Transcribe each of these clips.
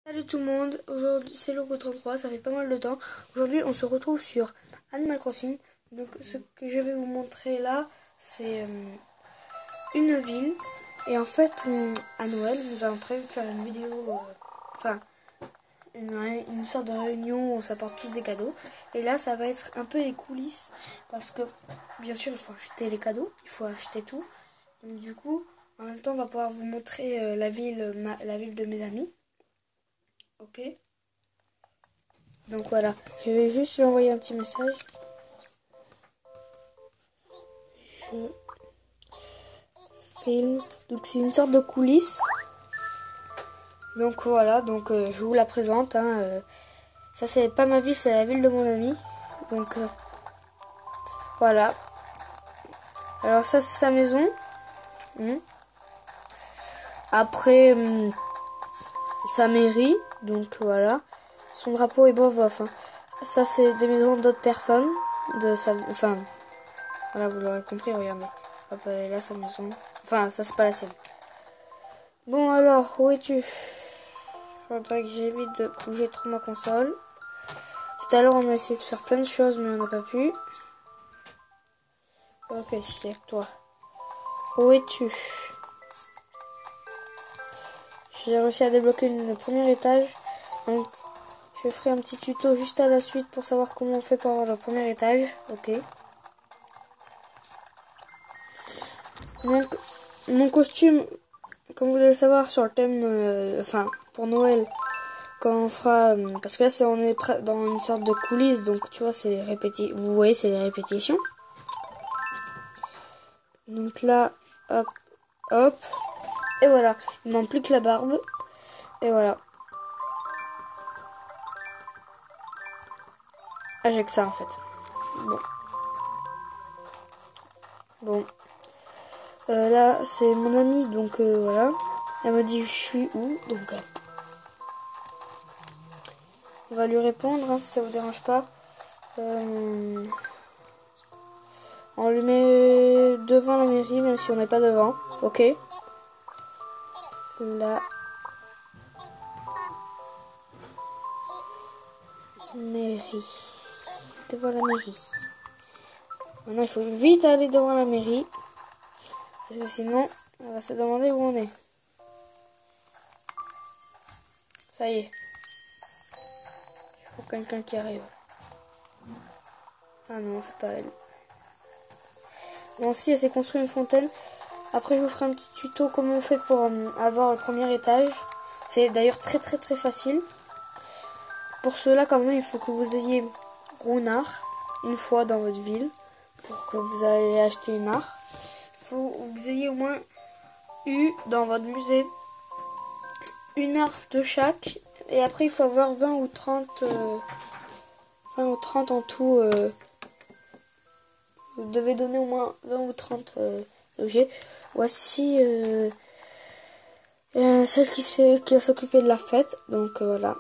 Salut tout le monde, aujourd'hui c'est Logo33, ça fait pas mal de temps. Aujourd'hui on se retrouve sur Animal Crossing. Donc ce que je vais vous montrer là, c'est une ville. Et en fait, à Noël, nous avons prévu de faire une vidéo, une sorte de réunion où on s'apporte tous des cadeaux. Et là ça va être un peu les coulisses, parce que bien sûr il faut acheter les cadeaux, il faut acheter tout. Donc du coup, en même temps on va pouvoir vous montrer la ville de mes amis. Ok. Donc voilà, je vais juste lui envoyer un petit message. Je filme. Donc c'est une sorte de coulisse. Donc voilà, donc je vous la présente. Ça c'est pas ma ville, c'est la ville de mon ami. Donc voilà. Alors ça c'est sa maison. Après sa mairie. Donc voilà. Son drapeau est bof bof. Ça c'est des maisons d'autres personnes. Voilà, vous l'aurez compris, regardez. Hop, elle est là sa maison. Enfin, ça c'est pas la sienne. Bon alors, où es-tu? Faudrait que j'évite de bouger trop ma console. Tout à l'heure on a essayé de faire plein de choses mais on n'a pas pu. Ok, c'est avec toi. Où es-tu? J'ai réussi à débloquer le premier étage. Donc je ferai un petit tuto juste à la suite pour savoir comment on fait pour avoir le premier étage. Ok. Donc mon costume, comme vous devez le savoir, sur le thème, pour Noël, quand on fera, parce que là on est dans une sorte de coulisses, donc tu vois c'est vous voyez c'est les répétitions. Donc là, hop, hop, et voilà, il manque plus que la barbe, et voilà. Ah, j'ai que ça en fait. Bon. Là c'est mon amie, donc voilà. Elle m'a dit je suis où, donc on va lui répondre, si ça vous dérange pas. On lui met devant la mairie, même si on n'est pas devant. Ok. La mairie. Devant la mairie. Maintenant, il faut vite aller devant la mairie. Parce que sinon, elle va se demander où on est. Ça y est. Il faut quelqu'un qui arrive. Ah non, c'est pas elle. Bon, si, elle s'est construit une fontaine. Après, je vous ferai un petit tuto comment on fait pour avoir le premier étage. C'est d'ailleurs très très très facile. Pour cela, quand même, il faut que vous ayez Runard une fois dans votre ville. Pour que vous allez acheter une mare. Il faut que vous ayez au moins eu dans votre musée une art de chaque. Et après, il faut avoir 20 ou 30 en tout. Vous devez donner au moins 20 ou 30 objets. Voici celle qui va s'occuper de la fête. Donc voilà.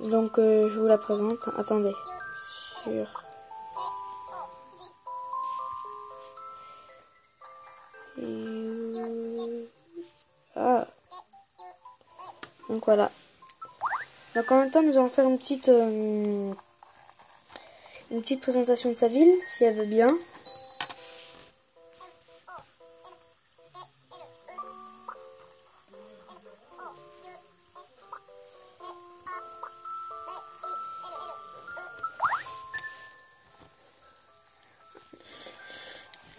Donc je vous la présente. Attendez. Sur... Ah. Donc voilà. Donc en même temps, nous allons faire une petite présentation de sa ville, si elle veut bien.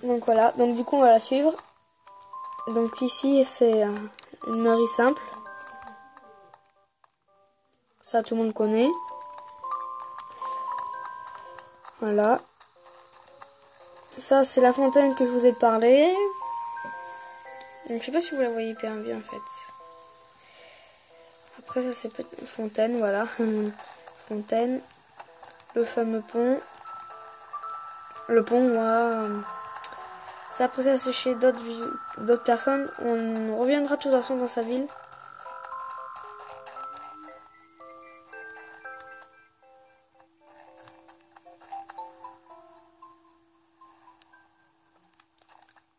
Donc voilà, donc du coup on va la suivre. Donc ici c'est une mairie simple. Ça tout le monde connaît. Voilà. Ça c'est la fontaine que je vous ai parlé. Donc, je sais pas si vous la voyez bien en fait. Après ça c'est une fontaine, voilà. Fontaine. Le fameux pont. Le pont, voilà. Ça après ça c'est chez d'autres personnes. On reviendra de toute façon dans sa ville.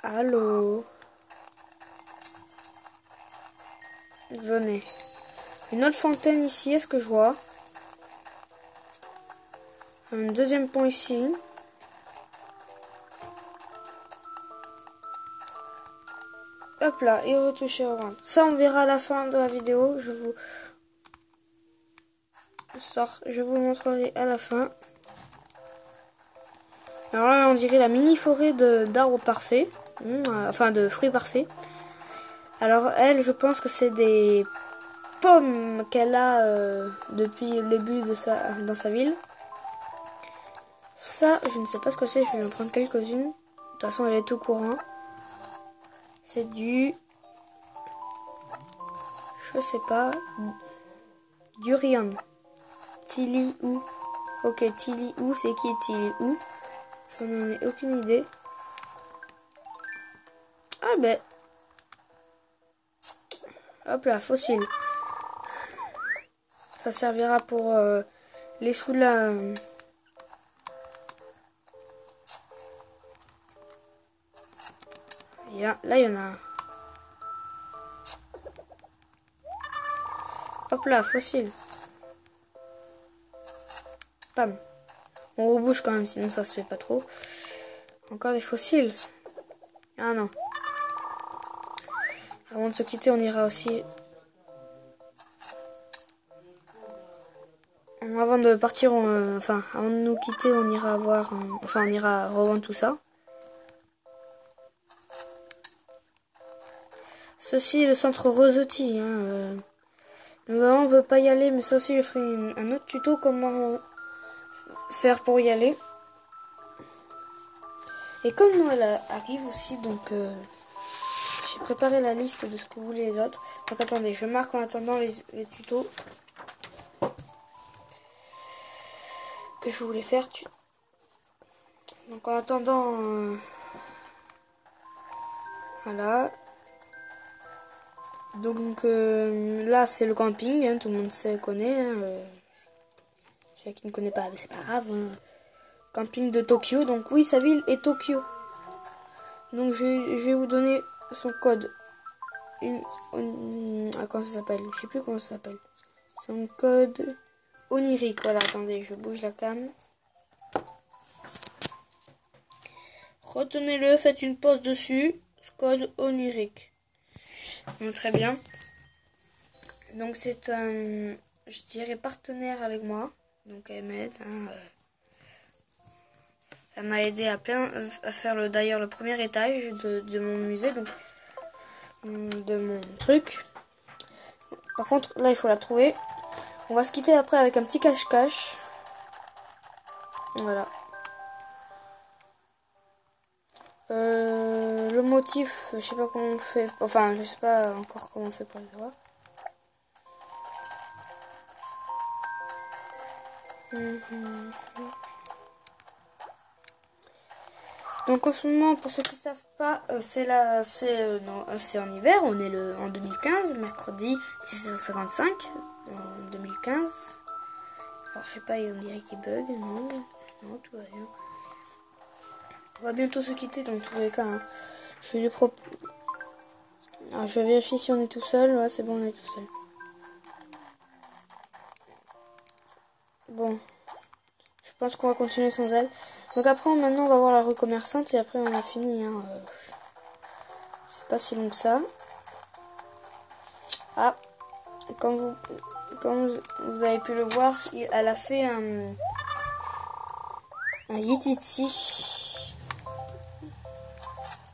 Allô. Venez. Une autre fontaine ici, est-ce que je vois? Un deuxième pont ici. Hop là, et retoucher au ventre. Ça, on verra à la fin de la vidéo. Je vous le montrerai à la fin. Alors là, on dirait la mini forêt d'arbres parfaits. Enfin, de fruits parfaits. Alors, elle, je pense que c'est des pommes qu'elle a depuis le début de dans sa ville. Ça, je ne sais pas ce que c'est. Je vais en prendre quelques-unes. De toute façon, elle est tout courant. C'est du... Je sais pas. Durian. Tilly ou. Ok, Tilly ou. C'est qui Tilly ou? Je n'en ai aucune idée. Ah ben. Hop là, fossile. Ça servira pour les sous de la... Là, il y en a un. Hop là, fossile. Pam. On rebouche quand même, sinon ça se fait pas trop. Encore des fossiles. Ah non. Avant de se quitter, on ira aussi... Avant de partir, enfin, avant de nous quitter, on ira voir... Enfin, on ira revendre tout ça. Ceci est le centre Rosotti. Normalement, on peut pas y aller, mais ça aussi, je ferai un autre tuto comment faire pour y aller. Et comme Noël arrive aussi, donc j'ai préparé la liste de ce que voulaient les autres. Donc attendez, je marque en attendant les tutos que je voulais faire. Donc en attendant, voilà. Donc là c'est le camping, hein, tout le monde connaît. Celui qui ne connaît pas, mais c'est pas grave. Hein. Camping de Tokyo, donc oui, sa ville est Tokyo. Donc je vais vous donner son code. Comment ça s'appelle? Je sais plus comment ça s'appelle. Son code onirique. Voilà, attendez, je bouge la cam. Retenez-le, faites une pause dessus. Code onirique. Donc, très bien. Donc c'est un, je dirais, partenaire avec moi. Donc elle m'aide. Hein, elle m'a aidé à faire d'ailleurs le premier étage de mon musée, donc de mon truc. Par contre, là il faut la trouver. On va se quitter après avec un petit cache-cache. Voilà. Le motif, je sais pas comment on fait. Enfin, je sais pas encore comment on fait pour les savoir. Donc en ce moment, pour ceux qui ne savent pas, c'est en hiver, on est en 2015, mercredi 16h55, en 2015. Alors je sais pas, on dirait qu'il bug, non, tout va bien. On va bientôt se quitter dans tous les cas. Hein. Je vais vérifier si on est tout seul, ouais c'est bon, on est tout seul. Bon, je pense qu'on va continuer sans elle. Donc après, maintenant, on va voir la rue commerçante et après, on a fini. Hein. C'est pas si long que ça. Ah, comme vous avez pu le voir, elle a fait un Yetiti.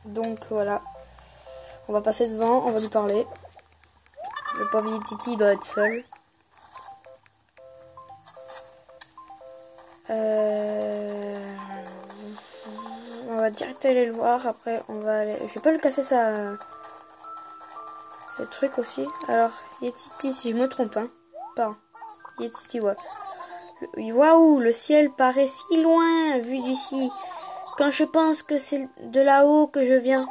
Donc voilà. On va passer devant, on va lui parler. Le pauvre Yetiti doit être seul. On va direct aller le voir. Après, on va aller. Je vais pas lui casser ce truc aussi. Alors, Yetiti, si je me trompe, hein. Pas. Yetiti, ouais. Waouh, le ciel paraît si loin vu d'ici. Quand je pense que c'est de là-haut que je viens.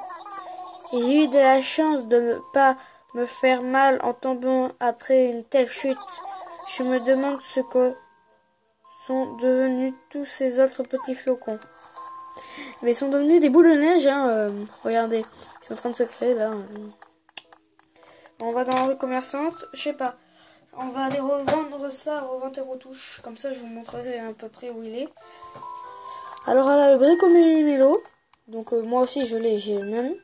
Et j'ai eu de la chance de ne pas me faire mal en tombant après une telle chute. Je me demande ce que sont devenus tous ces autres petits flocons. Mais ils sont devenus des boules de neige, hein. Regardez, ils sont en train de se créer là. On va dans la rue commerçante, je sais pas. on va aller revendre ça à Revente et Retouche. Comme ça, je vous montrerai à peu près où il est. Alors, elle a le Bricomélo. Donc, moi aussi, je l'ai, j'ai le même.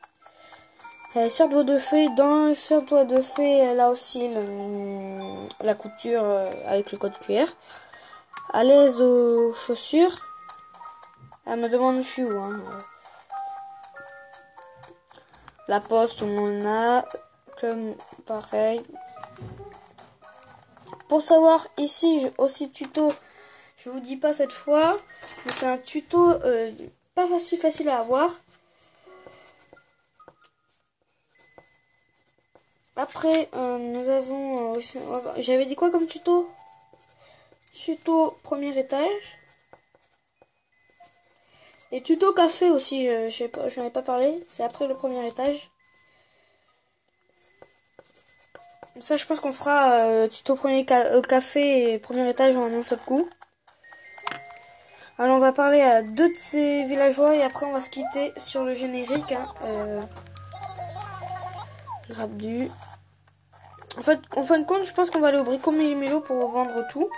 Sur doigt de fée, dans sur doigt de fée, elle a aussi la couture avec le code QR. À l'aise aux chaussures. Elle me demande je suis où. Hein. La poste, on en a. Comme pareil. Pour savoir, ici, aussi tuto. Je vous dis pas cette fois. Mais c'est un tuto pas facile à avoir. Après, nous avons... j'avais dit quoi comme tuto? Tuto premier étage. Et tuto café aussi, je sais pas, je n'en ai pas parlé. C'est après le premier étage. Ça, je pense qu'on fera tuto premier café et premier étage en un seul coup. Alors, on va parler à deux de ces villageois et après, on va se quitter sur le générique. Hein. Grappe du... en fin de compte, je pense qu'on va aller au Bricomélo pour vendre tout.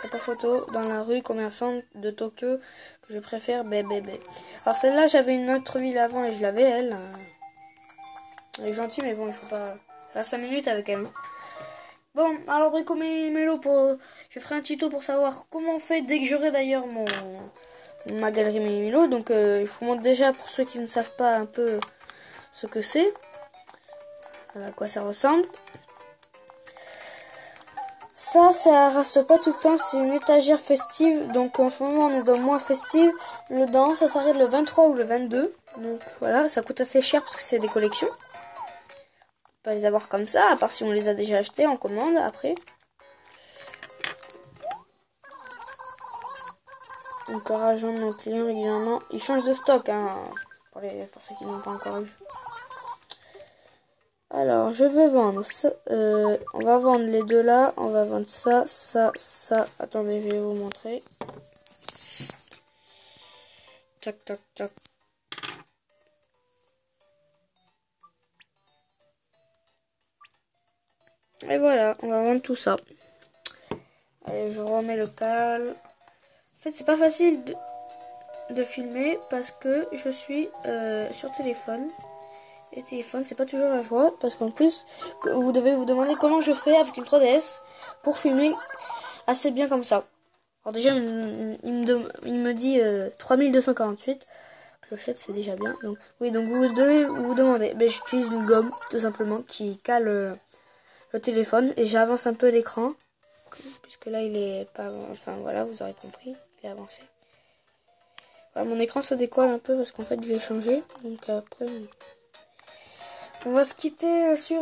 C'est pas photo dans la rue commerçante de Tokyo que je préfère bébé. Alors celle-là, j'avais une autre ville avant et je l'avais elle. Elle est gentille mais bon, il faut pas... Ça a 5 minutes avec elle. Bon, alors Bricomélo je ferai un tuto pour savoir comment on fait dès que j'aurai d'ailleurs ma galerie Mélo. Donc je vous montre déjà pour ceux qui ne savent pas un peu ce que c'est. Voilà à quoi ça ressemble. Ça reste pas tout le temps, c'est une étagère festive, donc en ce moment on est dans le mois festif. Le dent, ça s'arrête le 23 ou le 22, donc voilà, ça coûte assez cher parce que c'est des collections. On peut pas les avoir comme ça, à part si on les a déjà achetés en commande après. Encourageons nos clients régulièrement, ils changent de stock, hein, pour ceux qui n'ont pas encore eu. Alors, je veux vendre ça. On va vendre les deux là. On va vendre ça. Attendez, je vais vous montrer. Tac, tac, tac. Et voilà, on va vendre tout ça. Allez, je remets le cal. En fait, c'est pas facile de filmer parce que je suis sur téléphone. Et téléphone, c'est pas toujours la joie parce qu'en plus, vous devez vous demander comment je fais avec une 3DS pour filmer assez bien comme ça. Alors déjà, il me dit 3248. Clochette, c'est déjà bien. Donc oui, donc vous devez vous demander. Ben, j'utilise une gomme, tout simplement, qui cale le téléphone. Et j'avance un peu l'écran. Puisque là, il est pas... Enfin, voilà, vous aurez compris. Il est avancé. Voilà, mon écran se décolle un peu parce qu'en fait, il est changé. Donc après... On va se quitter sur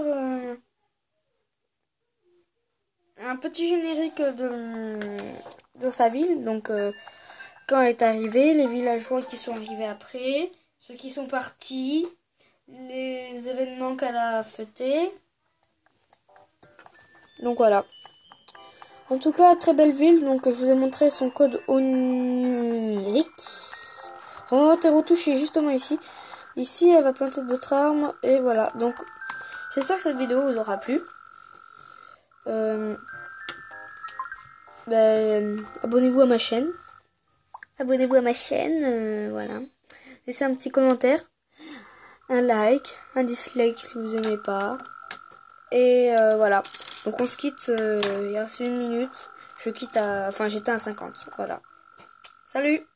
un petit générique de sa ville. Donc, quand elle est arrivée, les villageois qui sont arrivés après, ceux qui sont partis, les événements qu'elle a fêtés. Donc, voilà. En tout cas, très belle ville. Donc, je vous ai montré son code onirique. Revente et Retouche est justement ici. Ici, elle va planter d'autres arbres. Et voilà. Donc, j'espère que cette vidéo vous aura plu. Abonnez-vous à ma chaîne. Voilà. Laissez un petit commentaire. Un like. Un dislike si vous aimez pas. Et voilà. Donc, on se quitte. Il reste 1 minute. Je quitte à... Enfin, j'étais à 50. Voilà. Salut!